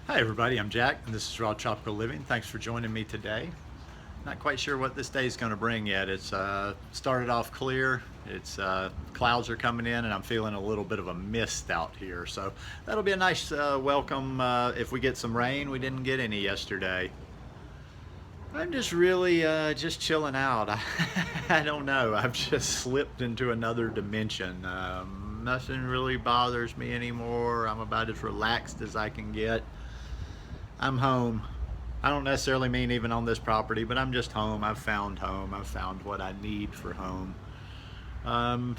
Hi everybody, I'm Jack and this is Raw Tropical Living. Thanks for joining me today. Not quite sure what this day is going to bring yet. It's started off clear. It's clouds are coming in and I'm feeling a little bit of a mist out here. So that'll be a nice welcome if we get some rain. We didn't get any yesterday. I'm just really just chilling out. I don't know. I've just slipped into another dimension. Nothing really bothers me anymore. I'm about as relaxed as I can get. I'm home. I don't necessarily mean even on this property, but I'm just home. I've found home. I've found what I need for home. Um,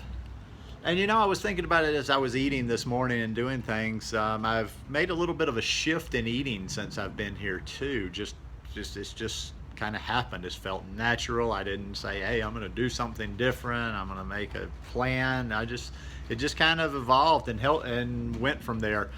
and I was thinking about it as I was eating this morning and doing things. I've made a little bit of a shift in eating since I've been here too. It's just kind of happened. It's felt natural. I didn't say, "Hey, I'm going to do something different. I'm going to make a plan." It just kind of evolved and went from there.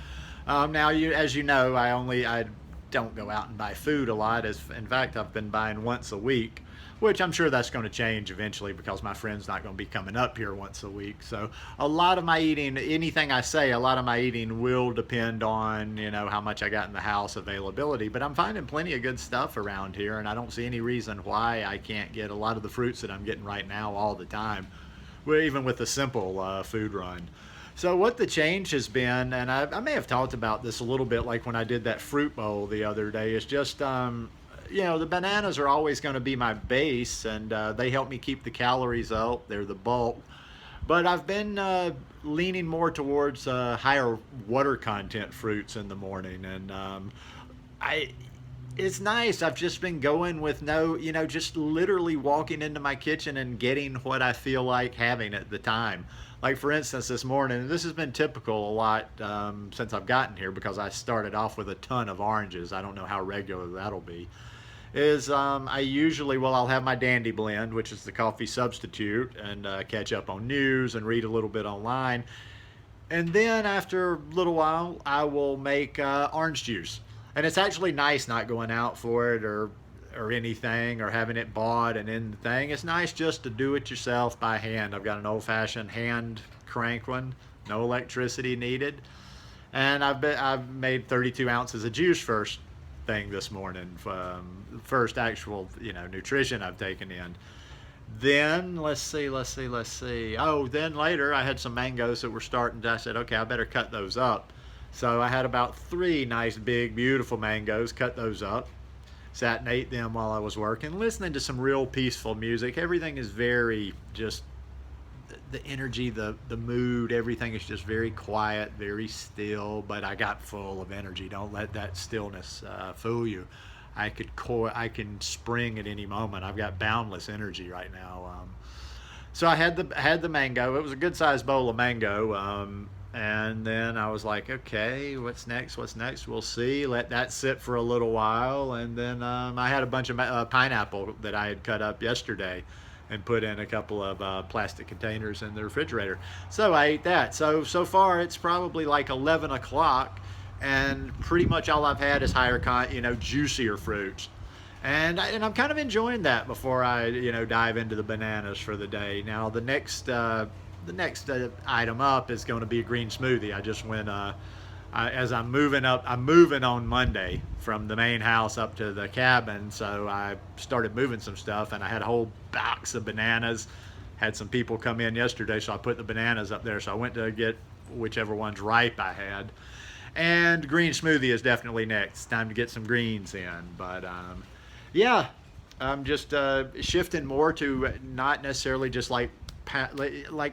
Now, as you know, I don't go out and buy food a lot. As in fact, I've been buying once a week, which I'm sure that's going to change eventually because my friend's not going to be coming up here once a week. So a lot of my eating, anything I say, a lot of my eating will depend on how much I got in the house, availability. But I'm finding plenty of good stuff around here, and I don't see any reason why I can't get a lot of the fruits that I'm getting right now all the time. Well, even with a simple food run. So what the change has been, and I may have talked about this a little bit, like when I did that fruit bowl the other day, is just the bananas are always going to be my base, and they help me keep the calories up. They're the bulk, but I've been leaning more towards higher water content fruits in the morning, and I it's nice. I've just been going with no, just literally walking into my kitchen and getting what I feel like having at the time. Like, for instance, this morning, this has been typical a lot since I've gotten here because I started off with a ton of oranges. I don't know how regular that'll be. I usually, well, I'll have my Dandy Blend, which is the coffee substitute, and catch up on news and read a little bit online. And then after a little while, I will make orange juice. And it's actually nice not going out for it or anything or having it bought and in the thing. It's nice just to do it yourself by hand. I've got an old-fashioned hand crank one, no electricity needed. And I've made 32 ounces of juice first thing this morning. First actual nutrition I've taken in. Then let's see. Oh, then later I had some mangoes that were starting. I said, okay, I better cut those up. So I had about three nice, big, beautiful mangoes. Cut those up. Sat and ate them while I was working, listening to some real peaceful music. Everything is very just the energy, the mood. Everything is just very quiet, very still. But I got full of energy. Don't let that stillness fool you. I can spring at any moment. I've got boundless energy right now. So I had the mango. It was a good sized bowl of mango. And then I was like, okay, what's next? What's next? We'll see. Let that sit for a little while. And then I had a bunch of pineapple that I had cut up yesterday and put in a couple of plastic containers in the refrigerator. So I ate that. So far it's probably like 11 o'clock, and pretty much all I've had is juicier fruits. And I'm kind of enjoying that before I dive into the bananas for the day. Now the next item up is going to be a green smoothie. I just went as I'm moving up. I'm moving on Monday from the main house up to the cabin, so I started moving some stuff, and I had a whole box of bananas. Had some people come in yesterday, so I put the bananas up there. So I went to get whichever one's ripe I had. And green smoothie is definitely next. Time to get some greens in. But yeah, I'm just shifting more to not necessarily just like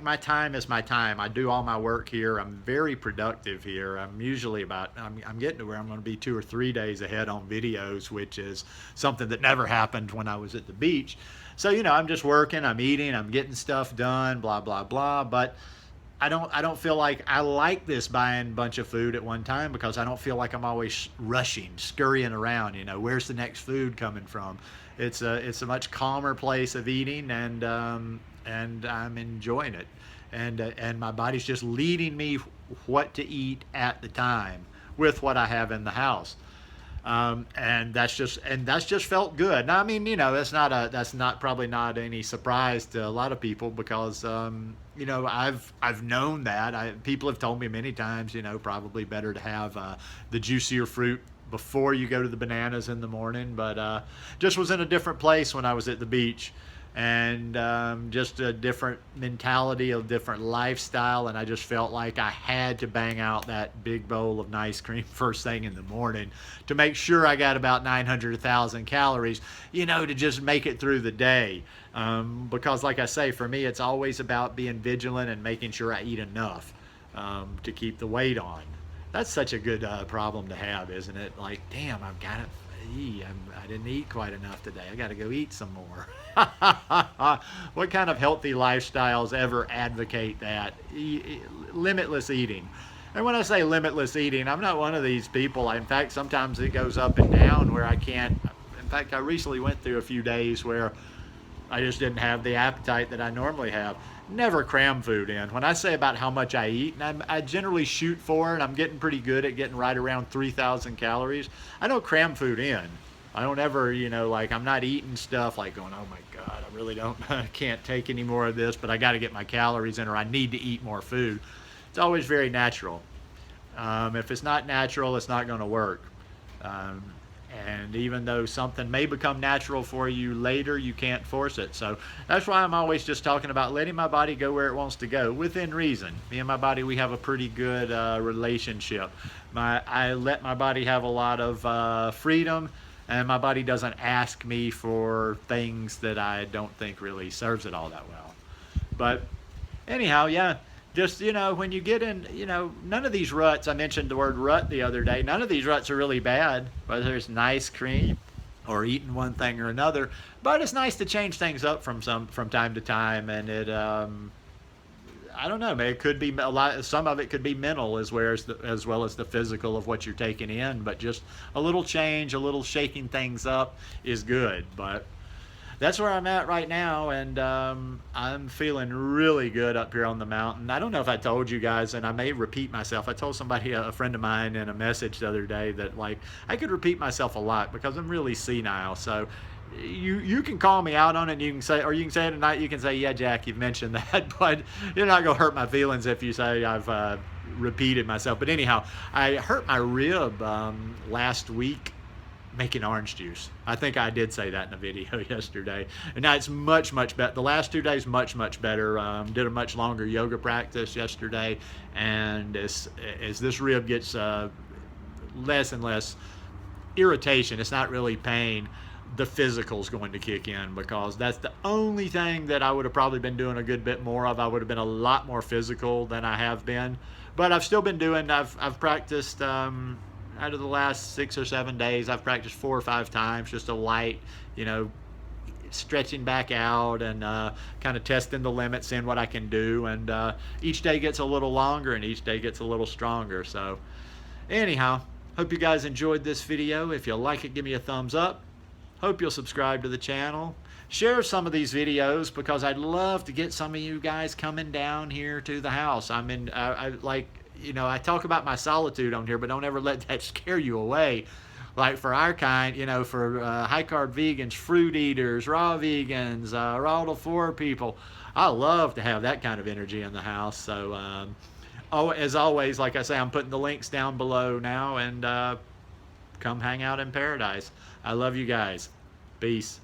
my time is my time. I do all my work here. I'm very productive here. I'm usually I'm getting to where I'm going to be 2 or 3 days ahead on videos, which is something that never happened when I was at the beach. So I'm just working, I'm eating, I'm getting stuff done, blah blah blah. But I don't feel like I like this buying a bunch of food at one time because I don't feel like I'm always rushing, scurrying around. Where's the next food coming from? It's a much calmer place of eating, and I'm enjoying it, and my body's just leading me what to eat at the time with what I have in the house. And that's just felt good. Now, I mean, that's not probably not any surprise to a lot of people because I've known that. People have told me many times, probably better to have the juicier fruit before you go to the bananas in the morning. But just was in a different place when I was at the beach, and just a different mentality, a different lifestyle, and I just felt like I had to bang out that big bowl of ice cream first thing in the morning to make sure I got about 900 1,000 calories, to just make it through the day. Because like I say, for me, it's always about being vigilant and making sure I eat enough to keep the weight on. That's such a good problem to have, isn't it? Like, damn, I've got it. I didn't eat quite enough today. I got to go eat some more. What kind of healthy lifestyles ever advocate that? Limitless eating. And when I say limitless eating, I'm not one of these people. In fact, sometimes it goes up and down where I can't. In fact, I recently went through a few days where I just didn't have the appetite that I normally have. Never cram food in. When I say about how much I eat, and I generally shoot for it, I'm getting pretty good at getting right around 3,000 calories. I don't cram food in. I don't ever, like I'm not eating stuff like going, oh my God, I really I can't take any more of this, but I got to get my calories in, or I need to eat more food. It's always very natural. If it's not natural, it's not going to work. And even though something may become natural for you later, you can't force it. So that's why I'm always just talking about letting my body go where it wants to go, within reason. Me and my body, we have a pretty good relationship. I let my body have a lot of freedom, and my body doesn't ask me for things that I don't think really serves it all that well. But anyhow, yeah. Just, when you get in, none of these ruts, I mentioned the word rut the other day, none of these ruts are really bad, whether it's ice cream or eating one thing or another, but it's nice to change things up from time to time, and it, I don't know, man, it could be a lot, some of it could be mental as well as the physical of what you're taking in, but just a little change, a little shaking things up is good. But that's where I'm at right now, and I'm feeling really good up here on the mountain. I don't know if I told you guys, and I may repeat myself. I told somebody, a friend of mine, in a message the other day that, like, I could repeat myself a lot because I'm really senile. So you can call me out on it, and you can say it tonight. You can say, yeah, Jack, you've mentioned that, but you're not going to hurt my feelings if you say I've repeated myself. But anyhow, I hurt my rib last week making orange juice. I think I did say that in a video yesterday. And now it's much, much better. The last 2 days, much, much better. Did a much longer yoga practice yesterday. And as this rib gets less and less irritation, it's not really pain, the physical's going to kick in, because that's the only thing that I would have probably been doing a good bit more of. I would have been a lot more physical than I have been. But I've still been doing, I've practiced, out of the last 6 or 7 days, I've practiced 4 or 5 times, just a light, stretching back out and kind of testing the limits, seeing what I can do. And each day gets a little longer, and each day gets a little stronger. So anyhow, hope you guys enjoyed this video. If you like it, give me a thumbs up. Hope you'll subscribe to the channel. Share some of these videos, because I'd love to get some of you guys coming down here to the house. I talk about my solitude on here, but don't ever let that scare you away. Like, for our kind, for high-carb vegans, fruit eaters, raw vegans, raw to 4 people, I love to have that kind of energy in the house. So, as always, like I say, I'm putting the links down below now, and come hang out in paradise. I love you guys. Peace.